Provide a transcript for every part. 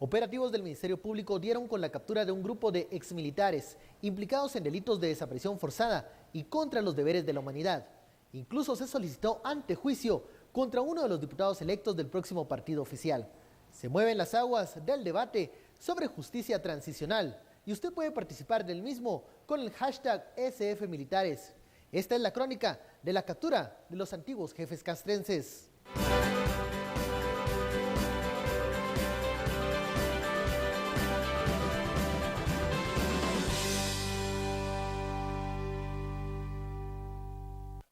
Operativos del Ministerio Público dieron con la captura de un grupo de exmilitares implicados en delitos de desaparición forzada y contra los deberes de la humanidad. Incluso se solicitó antejuicio contra uno de los diputados electos del próximo partido oficial. Se mueven las aguas del debate sobre justicia transicional y usted puede participar del mismo con el hashtag #SFMilitares. Esta es la crónica de la captura de los antiguos jefes castrenses.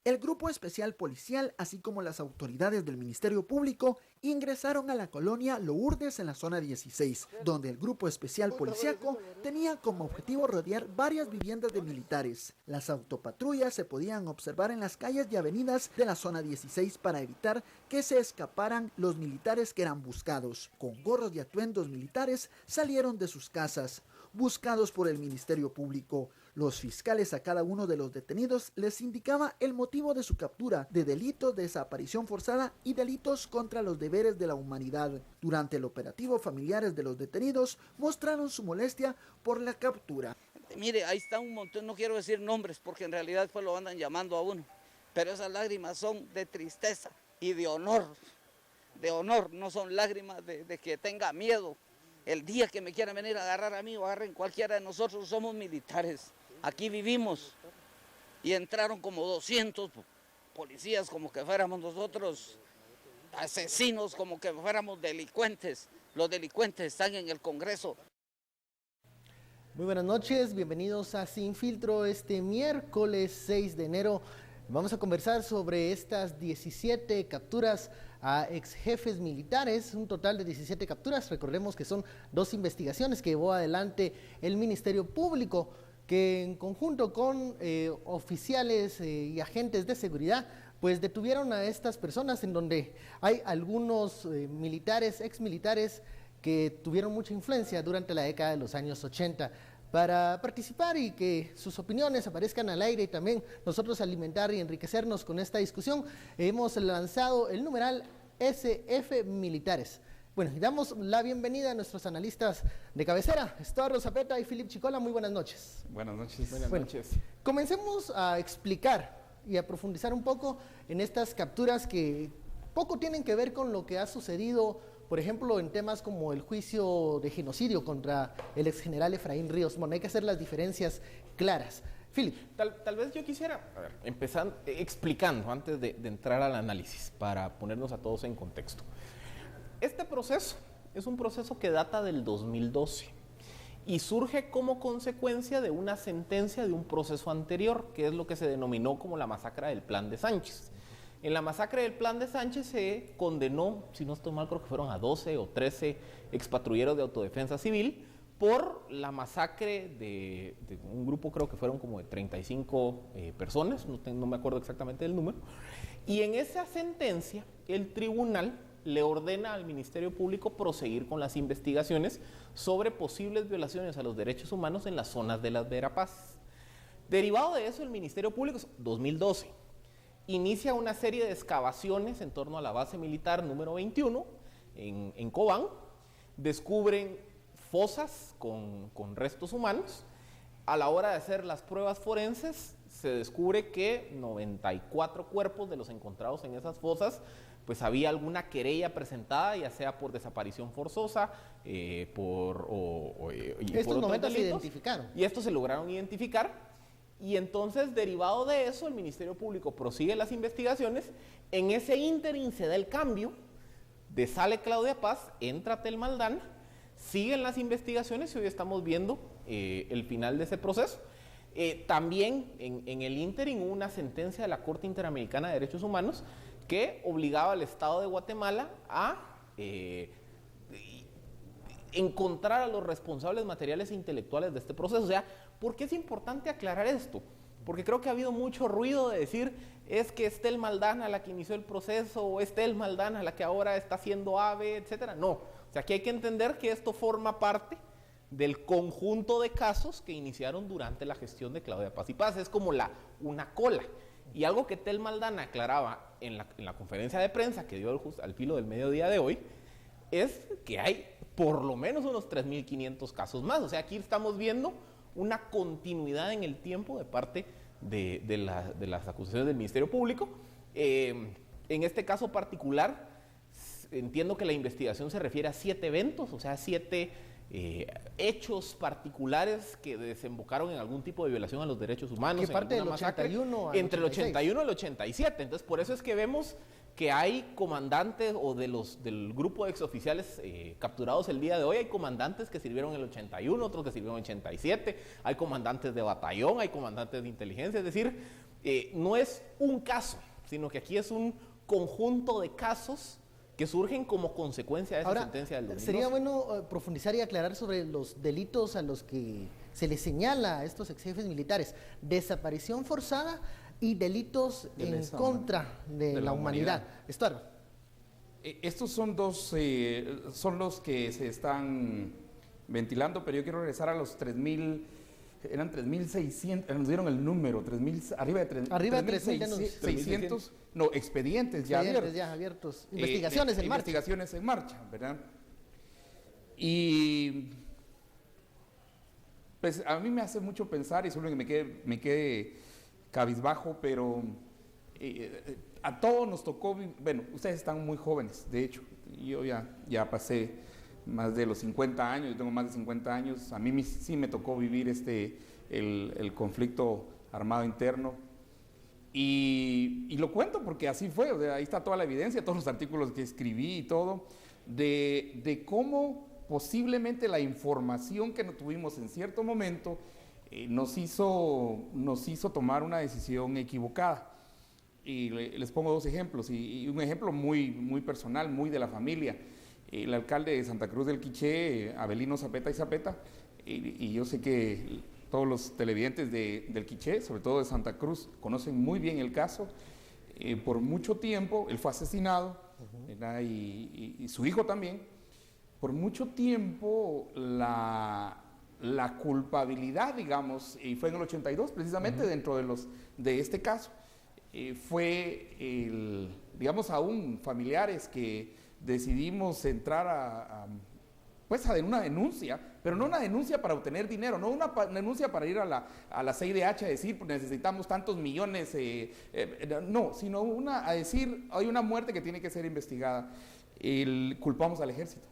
El Grupo Especial Policial, así como las autoridades del Ministerio Público, ingresaron a la colonia Lourdes en la zona 16, donde el Grupo Especial Policiaco tenía como objetivo rodear varias viviendas de militares. Las autopatrullas se podían observar en las calles y avenidas de la zona 16 para evitar que se escaparan los militares que eran buscados. Con gorros y atuendos militares salieron de sus casas, buscados por el Ministerio Público. Los fiscales a cada uno de los detenidos les indicaba el motivo de su captura de delitos de desaparición forzada y delitos contra los deberes de la humanidad. Durante el operativo, familiares de los detenidos mostraron su molestia por la captura. Mire, ahí está un montón, no quiero decir nombres porque en realidad después lo andan llamando a uno, pero esas lágrimas son de tristeza y de honor, no son lágrimas de que tenga miedo. El día que me quieran venir a agarrar a mí o agarren cualquiera de nosotros, somos militares. Aquí vivimos y entraron como 200 policías como que fuéramos nosotros asesinos, como que fuéramos delincuentes. Los delincuentes están en el Congreso. Muy buenas noches, bienvenidos a Sin Filtro este miércoles 6 de enero. Vamos a conversar sobre estas 17 capturas a ex jefes militares, un total de 17 capturas. Recordemos que son 2 investigaciones que llevó adelante el Ministerio Público, que en conjunto con oficiales y agentes de seguridad, pues detuvieron a estas personas, en donde hay algunos militares, exmilitares, que tuvieron mucha influencia durante la década de los años 80. Para participar y que sus opiniones aparezcan al aire y también nosotros alimentar y enriquecernos con esta discusión, hemos lanzado el numeral SFMilitares. Bueno, y damos la bienvenida a nuestros analistas de cabecera, Estuardo Zapeta y Philip Chicola. Muy buenas noches. Buenas noches. Buenas noches. Comencemos a explicar y a profundizar un poco en estas capturas que poco tienen que ver con lo que ha sucedido, por ejemplo, en temas como el juicio de genocidio contra el exgeneral Efraín Ríos Montt. Hay que hacer las diferencias claras. Philip. Tal vez yo quisiera empezar explicando antes de entrar al análisis, para ponernos a todos en contexto. Este proceso es un proceso que data del 2012 y surge como consecuencia de una sentencia de un proceso anterior, que es lo que se denominó como la masacre del Plan de Sánchez. En la masacre del Plan de Sánchez se condenó, si no estoy mal, creo que fueron a 12 o 13 expatrulleros de autodefensa civil por la masacre de un grupo, creo que fueron como de 35 personas, no me acuerdo exactamente del número. Y en esa sentencia, el tribunal le ordena al Ministerio Público proseguir con las investigaciones sobre posibles violaciones a los derechos humanos en las zonas de las Verapaz. Derivado de eso, el Ministerio Público, 2012, inicia una serie de excavaciones en torno a la base militar número 21 en Cobán. Descubren fosas con restos humanos. A la hora de hacer las pruebas forenses, se descubre que 94 cuerpos de los encontrados en esas fosas, pues había alguna querella presentada, ya sea por desaparición forzosa, por estos 90 se delitos, identificaron. y estos se lograron identificar. Y entonces, derivado de eso, el Ministerio Público prosigue las investigaciones. En ese ínterin se da el cambio, sale Claudia Paz, entra Tel Maldán, siguen las investigaciones y hoy estamos viendo el final de ese proceso. También en el ínterin hubo una sentencia de la Corte Interamericana de Derechos Humanos que obligaba al Estado de Guatemala a encontrar a los responsables materiales e intelectuales de este proceso. O sea, ¿por qué es importante aclarar esto? Porque creo que ha habido mucho ruido de decir, es que es Tel Maldana la que inició el proceso, o es Tel Maldana la que ahora está haciendo AVE, etcétera. No, o sea, aquí hay que entender que esto forma parte del conjunto de casos que iniciaron durante la gestión de Claudia Paz y Paz. Es como una cola. Y algo que Tel Maldana aclaraba en la conferencia de prensa que dio al filo del mediodía de hoy, es que hay por lo menos unos 3.500 casos más. O sea, aquí estamos viendo una continuidad en el tiempo de parte de las acusaciones del Ministerio Público. En este caso particular, entiendo que la investigación se refiere a 7 eventos, o sea, 7 hechos particulares que desembocaron en algún tipo de violación a los derechos humanos. ¿Qué parte del 81 al entre el 86? 81 y el 87. Entonces, por eso es que vemos que hay comandantes o del grupo de exoficiales capturados el día de hoy, hay comandantes que sirvieron en el 81, otros que sirvieron en el 87, hay comandantes de batallón, hay comandantes de inteligencia, es decir, no es un caso, sino que aquí es un conjunto de casos que surgen como consecuencia de esa sentencia del 2012. Sería bueno profundizar y aclarar sobre los delitos a los que se les señala a estos exjefes militares: desaparición forzada y delitos en contra de la humanidad. Estuardo. Estos son son los que se están ventilando, pero yo quiero regresar a los 3.000, eran 3.600, nos dieron el número, arriba de 3.600, no, expedientes ya abiertos. Investigaciones en marcha. Investigaciones en marcha, ¿verdad? Y pues a mí me hace mucho pensar, y solo que me quede cabizbajo, pero a todos nos tocó, bueno, ustedes están muy jóvenes, de hecho, yo ya pasé más de los 50 años, yo tengo más de 50 años, a mí sí me tocó vivir el conflicto armado interno, y lo cuento porque así fue, o sea, ahí está toda la evidencia, todos los artículos que escribí y todo, de cómo posiblemente la información que no tuvimos en cierto momento nos hizo tomar una decisión equivocada. Y les pongo 2 ejemplos, y un ejemplo muy, muy personal, muy de la familia. El alcalde de Santa Cruz del Quiché, Avelino Zapeta y Zapeta, y yo sé que todos los televidentes del Quiché, sobre todo de Santa Cruz, conocen muy bien el caso. Por mucho tiempo, él fue asesinado, ¿verdad? Y su hijo también. Por mucho tiempo, la culpabilidad, digamos, y fue en el 82, precisamente dentro de este caso, fue, digamos, aún familiares que decidimos entrar a una denuncia, pero no una denuncia para obtener dinero, no una denuncia para ir a la CIDH a decir necesitamos tantos millones, no, sino a decir hay una muerte que tiene que ser investigada. Culpamos al ejército.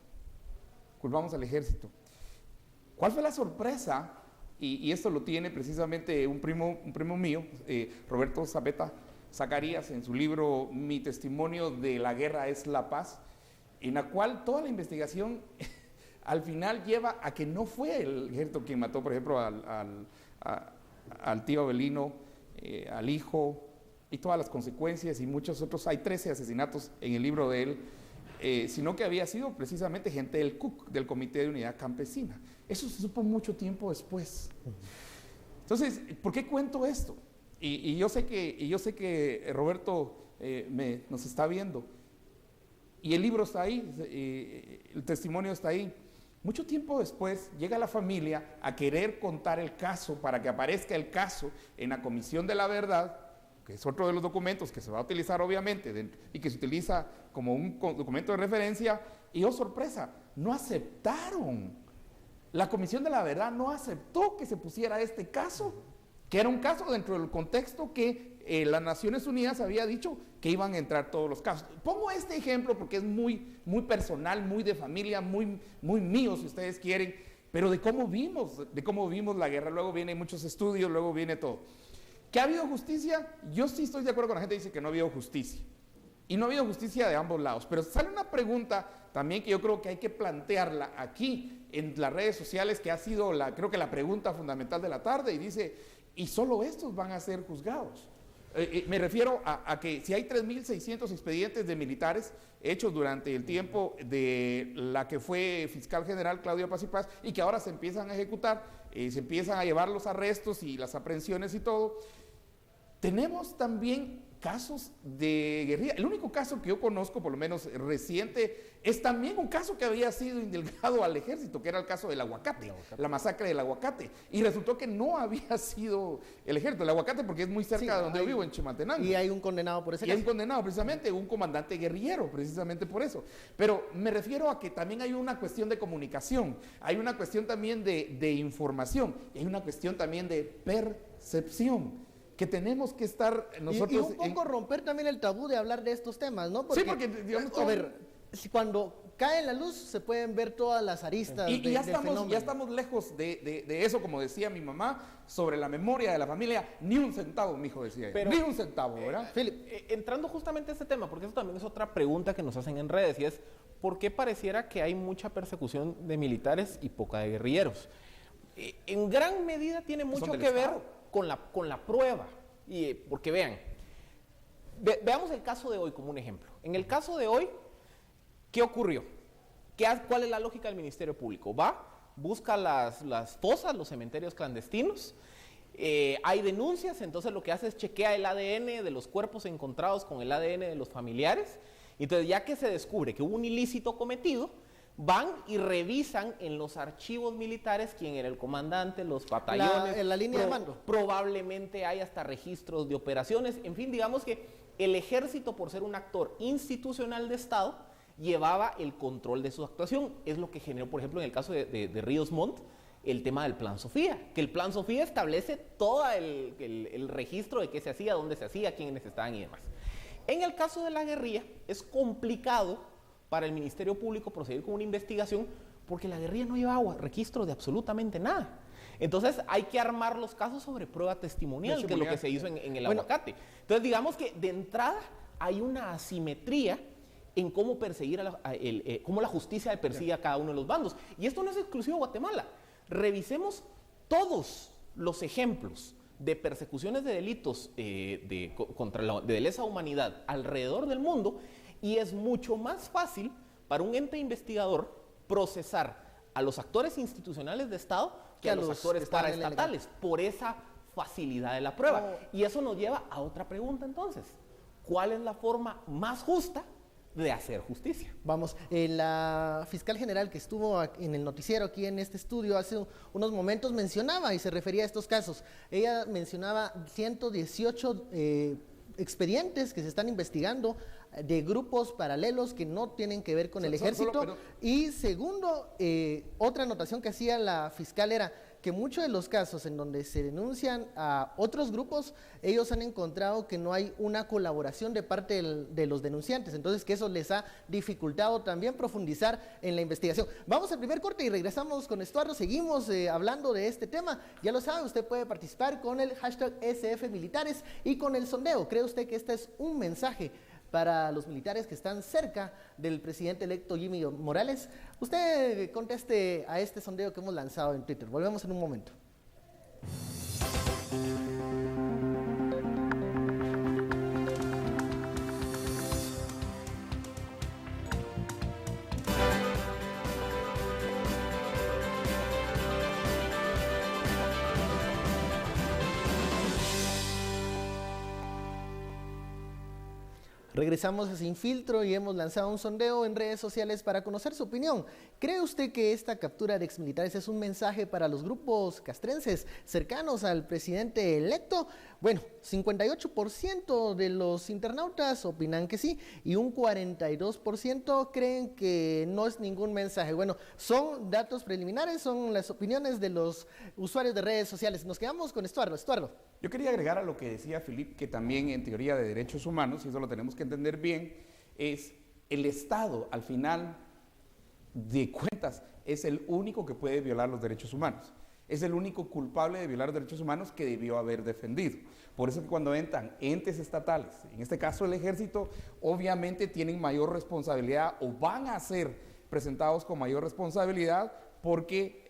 ¿Cuál fue la sorpresa? Y esto lo tiene precisamente un primo mío, Roberto Zapeta Zacarías, en su libro Mi testimonio de la guerra es la paz, en la cual toda la investigación al final lleva a que no fue el ejército quien mató, por ejemplo, al tío Avelino, al hijo, y todas las consecuencias y muchos otros. Hay 13 asesinatos en el libro de él, sino que había sido precisamente gente del CUC, del Comité de Unidad Campesina. Eso se supo mucho tiempo después. Entonces, ¿por qué cuento esto? Y yo sé que Roberto nos está viendo, y el libro está ahí, el testimonio está ahí. Mucho tiempo después llega la familia a querer contar el caso para que aparezca el caso en la Comisión de la Verdad, que es otro de los documentos que se va a utilizar obviamente y que se utiliza como un documento de referencia, y oh sorpresa, no aceptaron. La Comisión de la Verdad no aceptó que se pusiera este caso, que era un caso dentro del contexto que las Naciones Unidas había dicho que iban a entrar todos los casos. Pongo este ejemplo porque es muy, muy personal, muy de familia, muy, muy mío si ustedes quieren, pero de cómo vimos la guerra. Luego vienen muchos estudios, luego viene todo. ¿Que ha habido justicia? Yo sí estoy de acuerdo con la gente que dice que no ha habido justicia. Y no ha habido justicia de ambos lados. Pero sale una pregunta también que yo creo que hay que plantearla aquí en las redes sociales, que ha sido creo que la pregunta fundamental de la tarde, y dice, ¿y solo estos van a ser juzgados? Me refiero a que si hay 3.600 expedientes de militares hechos durante el tiempo de la que fue fiscal general Claudia Paz y Paz, y que ahora se empiezan a ejecutar, se empiezan a llevar los arrestos y las aprehensiones y todo, tenemos también casos de guerrilla. El único caso que yo conozco, por lo menos reciente, es también un caso que había sido indilgado al ejército, que era el caso del aguacate, la masacre del aguacate. Y resultó que no había sido el ejército, el aguacate, porque es muy cerca de donde yo vivo, en Chimaltenango. Y hay un condenado por ese caso. Y hay un condenado, precisamente, un comandante guerrillero, precisamente por eso. Pero me refiero a que también hay una cuestión de comunicación, hay una cuestión también de información, y hay una cuestión también de percepción, que tenemos que estar nosotros... Y un poco romper también el tabú de hablar de estos temas, ¿no? Sí, porque digamos... A ver, cuando cae la luz se pueden ver todas las aristas y ya fenómeno. Ya estamos lejos de eso, como decía mi mamá, sobre la memoria de la familia. Ni un centavo, mi hijo decía. Pero, ni un centavo, ¿verdad? Philip, entrando justamente a este tema, porque eso también es otra pregunta que nos hacen en redes, y es, ¿por qué pareciera que hay mucha persecución de militares y poca de guerrilleros? En gran medida tiene mucho que ver con la prueba, porque vean, veamos el caso de hoy como un ejemplo. En el caso de hoy, ¿qué ocurrió? ¿Cuál es la lógica del Ministerio Público? Busca las fosas, los cementerios clandestinos, hay denuncias, entonces lo que hace es chequea el ADN de los cuerpos encontrados con el ADN de los familiares, entonces ya que se descubre que hubo un ilícito cometido, van y revisan en los archivos militares quién era el comandante, los batallones. En la línea de mando. Probablemente hay hasta registros de operaciones. En fin, digamos que el ejército, por ser un actor institucional de Estado, llevaba el control de su actuación. Es lo que generó, por ejemplo, en el caso de Ríos Montt, el tema del Plan Sofía, que el Plan Sofía establece todo el registro de qué se hacía, dónde se hacía, quiénes estaban y demás. En el caso de la guerrilla, es complicado para el Ministerio Público proceder con una investigación porque la guerrilla no lleva registro de absolutamente nada. Entonces hay que armar los casos sobre prueba testimonial, que es lo que se hizo en el aguacate. Entonces digamos que de entrada hay una asimetría en cómo perseguir, cómo la justicia persigue a cada uno de los bandos. Y esto no es exclusivo de Guatemala. Revisemos todos los ejemplos de persecuciones de delitos de lesa humanidad alrededor del mundo, y es mucho más fácil para un ente investigador procesar a los actores institucionales de Estado que a los actores paraestatales, por esa facilidad de la prueba. Y eso nos lleva a otra pregunta entonces. ¿Cuál es la forma más justa de hacer justicia? Vamos, la fiscal general que estuvo en el noticiero aquí en este estudio hace unos momentos mencionaba y se refería a estos casos. Ella mencionaba 118 expedientes que se están investigando de grupos paralelos que no tienen que ver con el ejército. Y segundo, otra anotación que hacía la fiscal era que muchos de los casos en donde se denuncian a otros grupos, ellos han encontrado que no hay una colaboración de parte de los denunciantes, entonces que eso les ha dificultado también profundizar en la investigación. Vamos al primer corte y regresamos con Estuardo, seguimos hablando de este tema. Ya lo sabe, usted puede participar con el hashtag SFMilitares y con el sondeo. ¿Cree usted que este es un mensaje para los militares que están cerca del presidente electo Jimmy Morales? Usted conteste a este sondeo que hemos lanzado en Twitter. Volvemos en un momento. Regresamos a Sin Filtro y hemos lanzado un sondeo en redes sociales para conocer su opinión. ¿Cree usted que esta captura de exmilitares es un mensaje para los grupos castrenses cercanos al presidente electo? Bueno, 58% de los internautas opinan que sí y un 42% creen que no es ningún mensaje. Bueno, son datos preliminares, son las opiniones de los usuarios de redes sociales. Nos quedamos con Estuardo. Yo quería agregar a lo que decía Philip, que también en teoría de derechos humanos, y eso lo tenemos que entender bien, es el Estado, al final de cuentas, es el único que puede violar los derechos humanos. Es el único culpable de violar los derechos humanos que debió haber defendido. Por eso que cuando entran entes estatales, en este caso el ejército, obviamente tienen mayor responsabilidad o van a ser presentados con mayor responsabilidad porque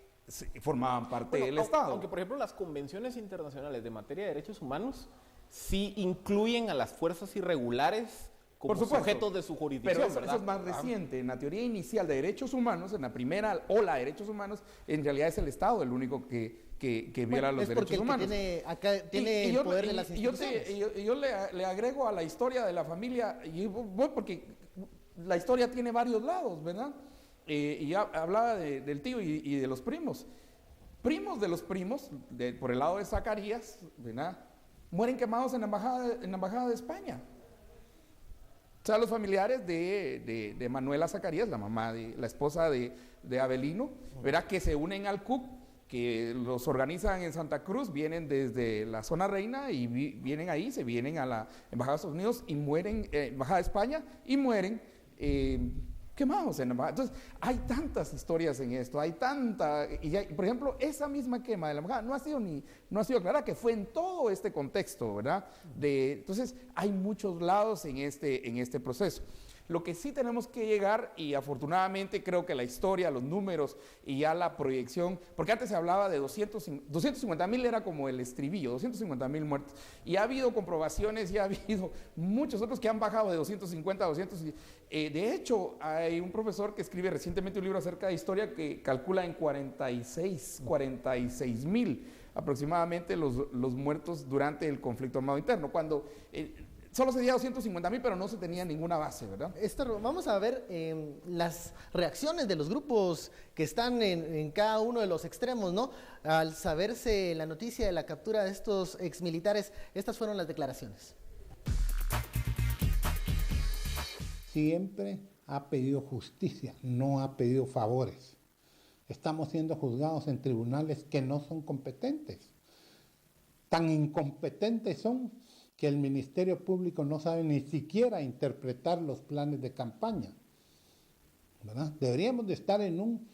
formaban parte del Estado. Aunque, por ejemplo, las convenciones internacionales de materia de derechos humanos sí incluyen a las fuerzas irregulares como sujetos de su jurisdicción. Pero eso es más reciente. En la teoría inicial de derechos humanos, en la primera ola de derechos humanos, en realidad es el Estado el único que que viola los derechos humanos. Tiene el poder de las instituciones. Yo le agrego a la historia de la familia, porque la historia tiene varios lados, ¿verdad? Y ya hablaba del tío y de los primos. Primos de los primos, por el lado de Zacarías, ¿verdad?, mueren quemados en la embajada de España. O sea, los familiares de Manuela Zacarías, la esposa de Avelino, ¿verdad?, que se unen al CUC, que los organizan en Santa Cruz, vienen desde la zona reina y se vienen a la embajada de Estados Unidos y mueren, embajada de España, y mueren quemados en la embajada. Entonces, hay tantas historias en esto, por ejemplo, esa misma quema de la embajada no ha sido clara, que fue en todo este contexto, ¿verdad? Entonces, hay muchos lados en este proceso. Lo que sí tenemos que llegar, y afortunadamente creo que la historia, los números y ya la proyección, porque antes se hablaba de 250,000 era como el estribillo, 250,000 muertos, y ha habido comprobaciones y ha habido muchos otros que han bajado de 250 a 200. De hecho, hay un profesor que escribe recientemente un libro acerca de historia que calcula en 46,000 aproximadamente los muertos durante el conflicto armado interno, cuando solo se decía 250,000, pero no se tenía ninguna base, ¿verdad? Vamos a ver las reacciones de los grupos que están en cada uno de los extremos, ¿no? Al saberse la noticia de la captura de estos exmilitares, estas fueron las declaraciones. Siempre ha pedido justicia, no ha pedido favores. Estamos siendo juzgados en tribunales que no son competentes. Tan incompetentes son que el Ministerio Público no sabe ni siquiera interpretar los planes de campaña, ¿verdad? Deberíamos de estar en un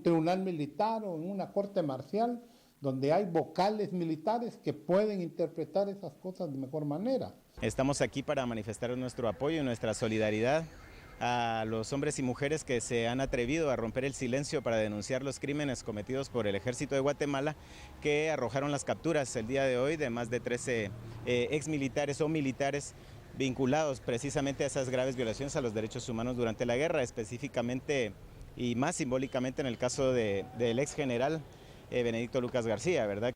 tribunal militar o en una corte marcial donde hay vocales militares que pueden interpretar esas cosas de mejor manera. Estamos aquí para manifestar nuestro apoyo y nuestra solidaridad a los hombres y mujeres que se han atrevido a romper el silencio para denunciar los crímenes cometidos por el Ejército de Guatemala, que arrojaron las capturas el día de hoy de más de 13 exmilitares o militares vinculados precisamente a esas graves violaciones a los derechos humanos durante la guerra, específicamente y más simbólicamente en el caso del ex general Benedicto Lucas García, ¿verdad?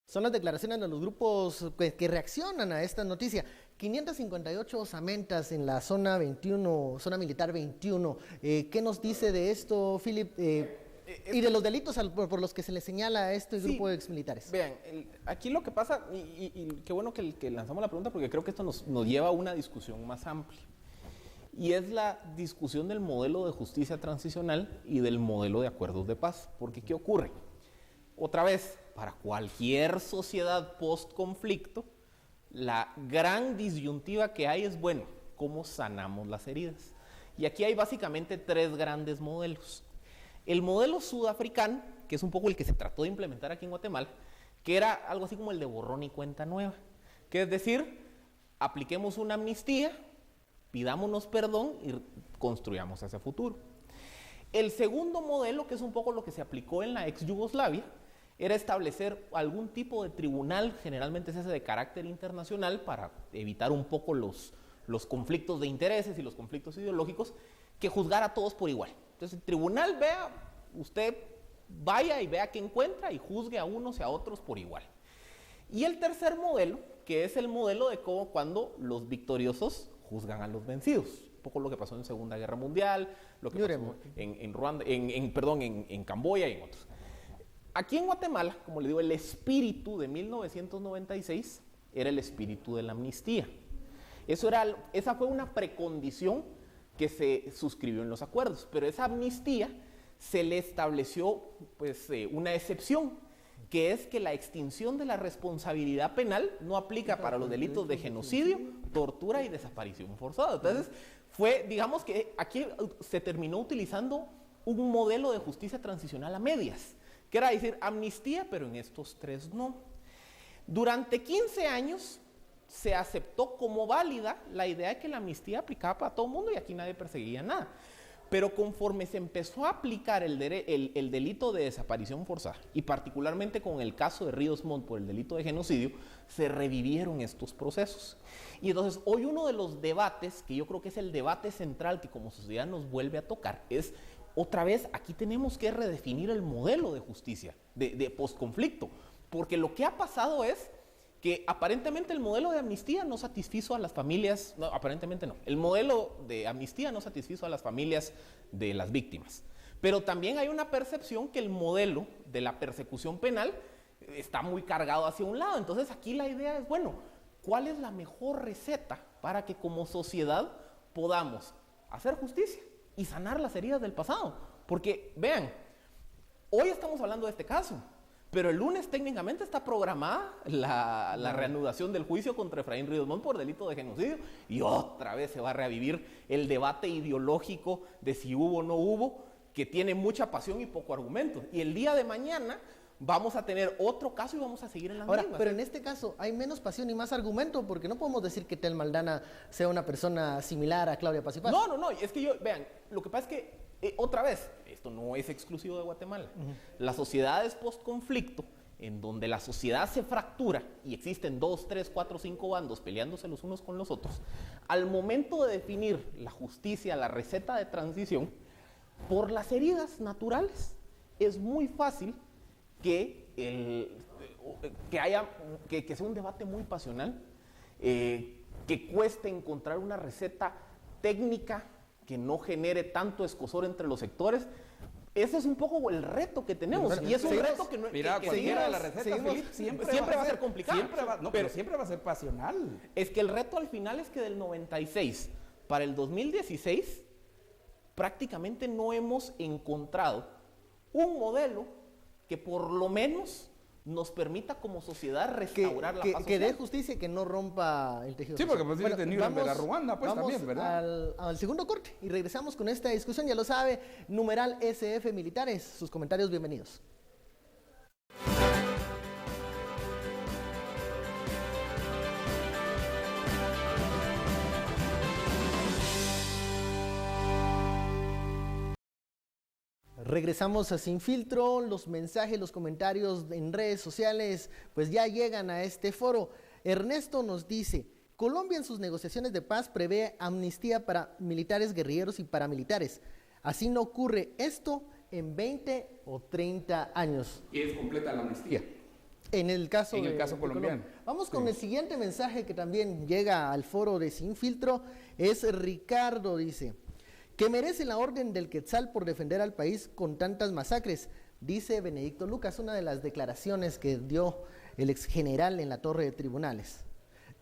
Son las declaraciones de los grupos que reaccionan a esta noticia. 558 osamentas en la zona 21, zona militar 21. ¿Qué nos dice de esto, Philip? Y de los delitos por los que se le señala a este grupo de exmilitares. Vean, aquí lo que pasa, y qué bueno que lanzamos la pregunta, porque creo que esto nos lleva a una discusión más amplia. Y es la discusión del modelo de justicia transicional y del modelo de acuerdos de paz. Porque, ¿qué ocurre? Otra vez, para cualquier sociedad post-conflicto, la gran disyuntiva que hay es, bueno, ¿cómo sanamos las heridas? Y aquí hay básicamente tres grandes modelos. El modelo sudafricano, que es un poco el que se trató de implementar aquí en Guatemala, que era algo así como el de borrón y cuenta nueva, que es decir, apliquemos una amnistía, pidámonos perdón y construyamos ese futuro. El segundo modelo, que es un poco lo que se aplicó en la ex Yugoslavia, era establecer algún tipo de tribunal, generalmente es ese de carácter internacional, para evitar un poco los conflictos de intereses y los conflictos ideológicos, que juzgara a todos por igual. Entonces el tribunal usted vaya y vea qué encuentra y juzgue a unos y a otros por igual. Y el tercer modelo, que es el modelo de cómo cuando los victoriosos juzgan a los vencidos. Un poco lo que pasó en Segunda Guerra Mundial, lo que pasó en Ruanda, en Camboya y en otros. Aquí en Guatemala, como le digo, el espíritu de 1996 era el espíritu de la amnistía. Esa fue una precondición que se suscribió en los acuerdos, pero esa amnistía se le estableció una excepción, que es que la extinción de la responsabilidad penal no aplica para los delitos de genocidio, tortura y desaparición forzada. Entonces, digamos que aquí se terminó utilizando un modelo de justicia transicional a medias, que era decir amnistía, pero en estos tres no. Durante 15 años se aceptó como válida la idea de que la amnistía aplicaba para todo el mundo y aquí nadie perseguía nada. Pero conforme se empezó a aplicar el delito de desaparición forzada, y particularmente con el caso de Ríos Montt por el delito de genocidio, se revivieron estos procesos. Y entonces hoy uno de los debates, que yo creo que es el debate central que como sociedad nos vuelve a tocar, es otra vez, aquí tenemos que redefinir el modelo de justicia, de posconflicto, porque lo que ha pasado es que aparentemente el modelo de amnistía no satisfizo a las familias, no, aparentemente no, el modelo de amnistía no satisfizo a las familias de las víctimas, pero también hay una percepción que el modelo de la persecución penal está muy cargado hacia un lado. Entonces aquí la idea es, bueno, ¿cuál es la mejor receta para que como sociedad podamos hacer justicia y sanar las heridas del pasado? Porque, vean, hoy estamos hablando de este caso, pero el lunes técnicamente está programada la reanudación del juicio contra Efraín Ríos Montt por delito de genocidio, y otra vez se va a revivir el debate ideológico de si hubo o no hubo, que tiene mucha pasión y poco argumento. Y el día de mañana vamos a tener otro caso y vamos a seguir en la misma. Pero en este caso hay menos pasión y más argumento, porque no podemos decir que Tel Maldana sea una persona similar a Claudia Paz y Paz. No, es que vean, lo que pasa es que, otra vez, esto no es exclusivo de Guatemala. Las sociedades post-conflicto, en donde la sociedad se fractura y existen 2, 3, 4, 5 bandos peleándose los unos con los otros, al momento de definir la justicia, la receta de transición, por las heridas naturales, es muy fácil que sea un debate muy pasional, que cueste encontrar una receta técnica que no genere tanto escosor entre los sectores. Ese es un poco el reto que tenemos, y es un reto que no mira, que cualquiera de la receta, Felipe, siempre va a ser complicado. Pero siempre va a ser pasional. Es que el reto al final es que del 96 para el 2016 prácticamente no hemos encontrado un modelo que por lo menos nos permita como sociedad restaurar la paz social. Que dé justicia y que no rompa el tejido social. Sí, porque pues hemos tenido en la Ruanda, pues también, ¿verdad? Al segundo corte y regresamos con esta discusión, ya lo sabe, numeral SF Militares, sus comentarios bienvenidos. Regresamos a Sin Filtro, los mensajes, los comentarios en redes sociales, pues ya llegan a este foro. Ernesto nos dice, Colombia en sus negociaciones de paz prevé amnistía para militares, guerrilleros y paramilitares. Así no ocurre esto en 20 o 30 años. Y es completa la amnistía. En el caso colombiano. Vamos con el siguiente mensaje que también llega al foro de Sin Filtro. Es Ricardo, dice, que merece la orden del Quetzal por defender al país con tantas masacres, dice Benedicto Lucas, una de las declaraciones que dio el ex general en la torre de tribunales.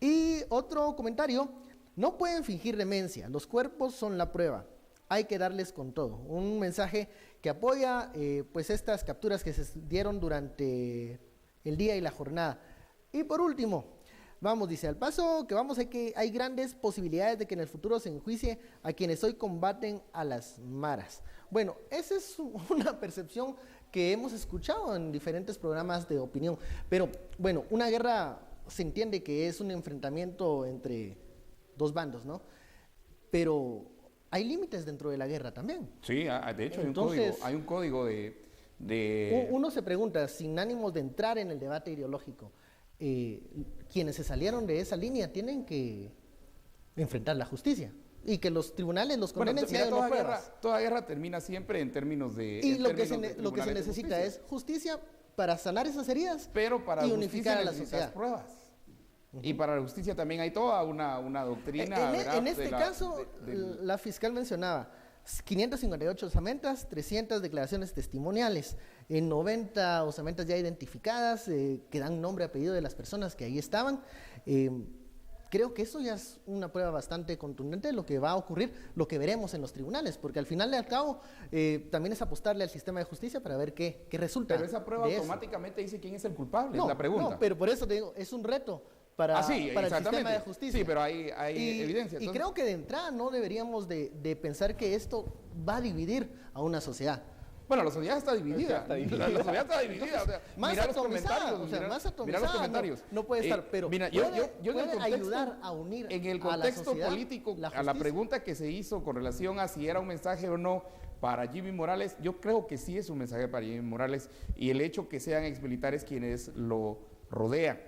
Y otro comentario, no pueden fingir demencia, los cuerpos son la prueba, hay que darles con todo. Un mensaje que apoya pues estas capturas que se dieron durante el día y la jornada. Y por último, vamos, dice, al paso que vamos, hay grandes posibilidades de que en el futuro se enjuicie a quienes hoy combaten a las maras. Bueno, esa es una percepción que hemos escuchado en diferentes programas de opinión. Pero, bueno, una guerra se entiende que es un enfrentamiento entre dos bandos, ¿no? Pero hay límites dentro de la guerra también. Sí, de hecho hay un código de... Uno se pregunta, sin ánimos de entrar en el debate ideológico, quienes se salieron de esa línea tienen que enfrentar la justicia y que los tribunales los condenen si hay no pruebas. Toda guerra termina siempre en términos de... Y lo que se necesita es justicia para sanar esas heridas, pero para y unificar a la sociedad. Pruebas. Y para la justicia también hay toda una doctrina. En este caso, la fiscal mencionaba 558 osamentas, 300 declaraciones testimoniales, 90 osamentas ya identificadas, que dan nombre y apellido de las personas que ahí estaban. Creo que eso ya es una prueba bastante contundente de lo que va a ocurrir, lo que veremos en los tribunales, porque al final y al cabo también es apostarle al sistema de justicia para ver qué resulta. Pero esa prueba automáticamente dice quién es el culpable, es la pregunta. No, pero por eso te digo, es un reto para el sistema de justicia. Sí, pero hay evidencia. Y creo que de entrada no deberíamos de pensar que esto va a dividir a una sociedad. Bueno, la sociedad está dividida. La sociedad está dividida. Más atomizada, los comentarios. No puede estar, pero mira, puede ayudar a unir en el contexto a la sociedad, político, a la pregunta que se hizo con relación a si era un mensaje o no para Jimmy Morales, yo creo que sí es un mensaje para Jimmy Morales, y el hecho que sean exmilitares quienes lo rodean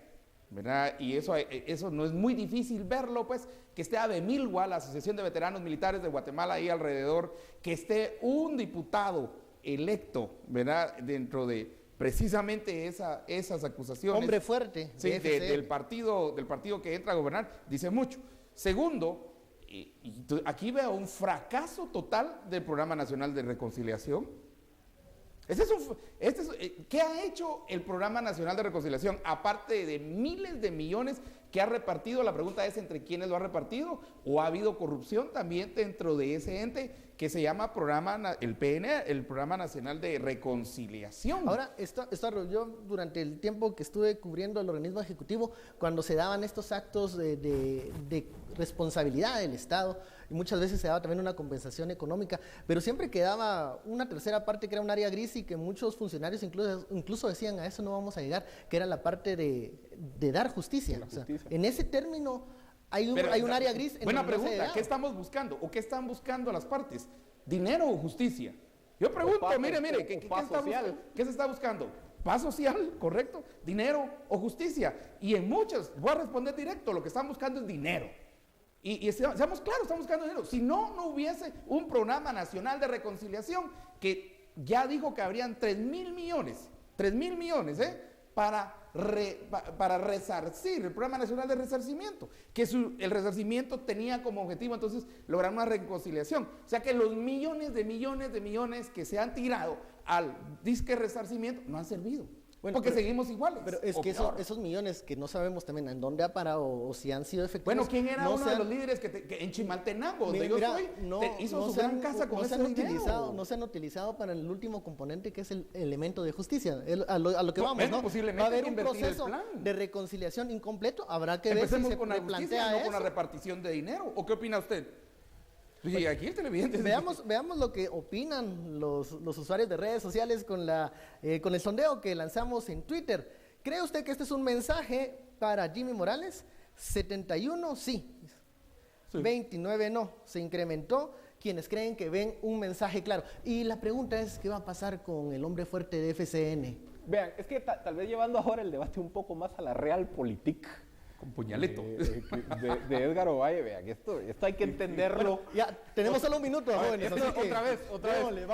¿verdad? Y eso no es muy difícil verlo, pues, que esté ABEMILGUA, la Asociación de Veteranos Militares de Guatemala, ahí alrededor, que esté un diputado electo, ¿verdad?, dentro de precisamente esas acusaciones. Hombre fuerte. Sí, del partido que entra a gobernar, dice mucho. Segundo, aquí veo un fracaso total del Programa Nacional de Reconciliación. ¿Qué ha hecho el Programa Nacional de Reconciliación? Aparte de miles de millones que ha repartido, la pregunta es entre quiénes lo ha repartido, o ha habido corrupción también dentro de ese ente que se llama el PN, el Programa Nacional de Reconciliación. Ahora, yo durante el tiempo que estuve cubriendo el organismo ejecutivo, cuando se daban estos actos de responsabilidad del Estado, y muchas veces se daba también una compensación económica, pero siempre quedaba una tercera parte que era un área gris y que muchos funcionarios incluso decían, a eso no vamos a llegar, que era la parte de dar justicia. O sea, en ese término hay un área gris. Buena pregunta, ¿qué estamos buscando? ¿O qué están buscando las partes? ¿Dinero o justicia? Yo pregunto, mire, ¿qué se está buscando? Paz social, correcto, dinero o justicia. Y en muchas, voy a responder directo, lo que están buscando es dinero. Y seamos claros, estamos buscando dinero. Si no hubiese un programa nacional de reconciliación que ya dijo que habrían 3,000 millones, para resarcir, el programa nacional de resarcimiento, que el resarcimiento tenía como objetivo entonces lograr una reconciliación. O sea que los millones de millones que se han tirado al disque resarcimiento no han servido. Bueno, porque seguimos iguales. Pero es que esos millones que no sabemos también en dónde ha parado o si han sido efectivos. Bueno, ¿quién era uno de los líderes que en Chimaltenango, donde yo soy, hizo su gran casa con ese dinero? No se han utilizado para el último componente que es el elemento de justicia. A lo que vamos, ¿no? Posiblemente va a haber un proceso de reconciliación incompleto. Habrá que ver si se con la justicia, no con la repartición de dinero. ¿O qué opina usted? Y aquí el televidente. Veamos lo que opinan los usuarios de redes sociales con el sondeo que lanzamos en Twitter. ¿Cree usted que este es un mensaje para Jimmy Morales? 71 sí. 29 no. Se incrementó quienes creen que ven un mensaje claro. Y la pregunta es, ¿qué va a pasar con el hombre fuerte de FCN? Vean, es que tal vez llevando ahora el debate un poco más a la realpolitik, con puñaleto. De Edgar Ovalle, vean, esto hay que entenderlo. Bueno, ya, tenemos solo un minuto, jóvenes. Otra vez.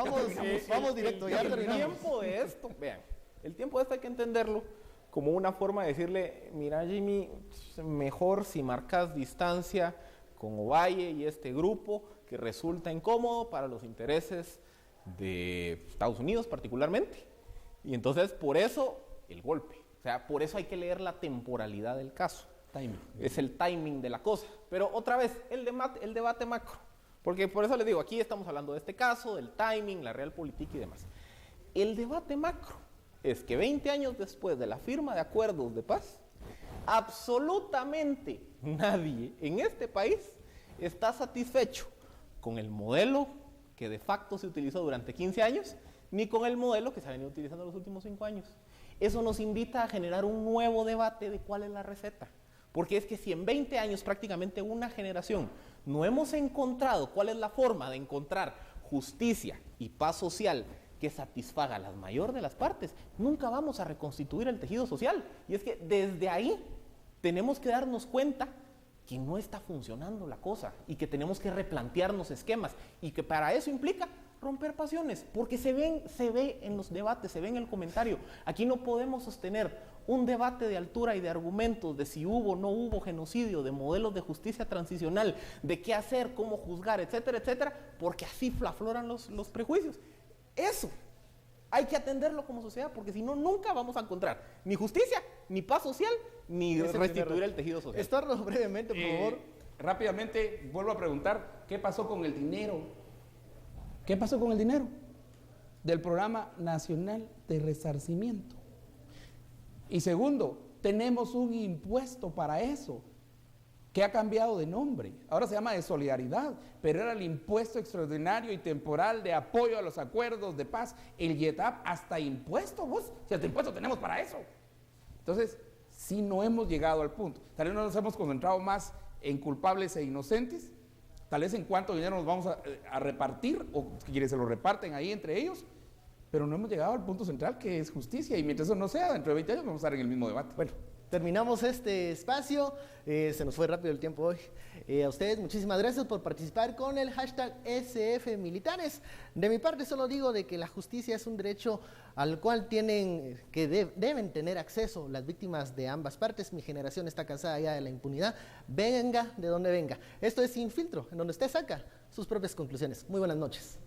Vamos directo, ya terminamos. El tiempo de esto hay que entenderlo como una forma de decirle, mira Jimmy, mejor si marcas distancia con Ovalle y este grupo que resulta incómodo para los intereses de Estados Unidos particularmente. Y entonces por eso el golpe. O sea, por eso hay que leer la temporalidad del caso. Es el timing de la cosa. Pero otra vez, el debate macro. Porque por eso les digo, aquí estamos hablando de este caso, del timing, la realpolitik y demás. El debate macro es que 20 años después de la firma de acuerdos de paz, absolutamente nadie en este país está satisfecho con el modelo que de facto se utilizó durante 15 años, ni con el modelo que se ha venido utilizando los últimos 5 años. Eso nos invita a generar un nuevo debate de cuál es la receta. Porque es que si en 20 años, prácticamente una generación, no hemos encontrado cuál es la forma de encontrar justicia y paz social que satisfaga a la mayor de las partes, nunca vamos a reconstituir el tejido social. Y es que desde ahí tenemos que darnos cuenta que no está funcionando la cosa y que tenemos que replantearnos esquemas y que para eso implica romper pasiones, porque se ve en los debates, se ve en el comentario. Aquí no podemos sostener un debate de altura y de argumentos de si hubo o no hubo genocidio, de modelos de justicia transicional, de qué hacer, cómo juzgar, etcétera, etcétera, porque así afloran los prejuicios. Eso hay que atenderlo como sociedad, porque si no, nunca vamos a encontrar ni justicia, ni paz social, ni restituir el tejido social. Estarlo brevemente, por favor. Rápidamente, vuelvo a preguntar, ¿qué pasó con el dinero? ¿Qué pasó con el dinero del Programa Nacional de Resarcimiento? Y segundo, tenemos un impuesto para eso, que ha cambiado de nombre. Ahora se llama de solidaridad, pero era el impuesto extraordinario y temporal de apoyo a los acuerdos de paz, el YETAP, hasta impuesto, vos, si hasta impuesto tenemos para eso. Entonces, si no hemos llegado al punto, tal vez nos hemos concentrado más en culpables e inocentes, tal vez en cuánto dinero nos vamos a repartir, o quienes se lo reparten ahí entre ellos, pero no hemos llegado al punto central que es justicia, y mientras eso no sea, dentro de 20 años vamos a estar en el mismo debate. Bueno, terminamos este espacio. Se nos fue rápido el tiempo hoy. A ustedes muchísimas gracias por participar con el hashtag SFMilitares. De mi parte solo digo de que la justicia es un derecho al cual deben tener acceso las víctimas de ambas partes. Mi generación está cansada ya de la impunidad. Venga de donde venga. Esto es Sin Filtro, en donde usted saca sus propias conclusiones. Muy buenas noches.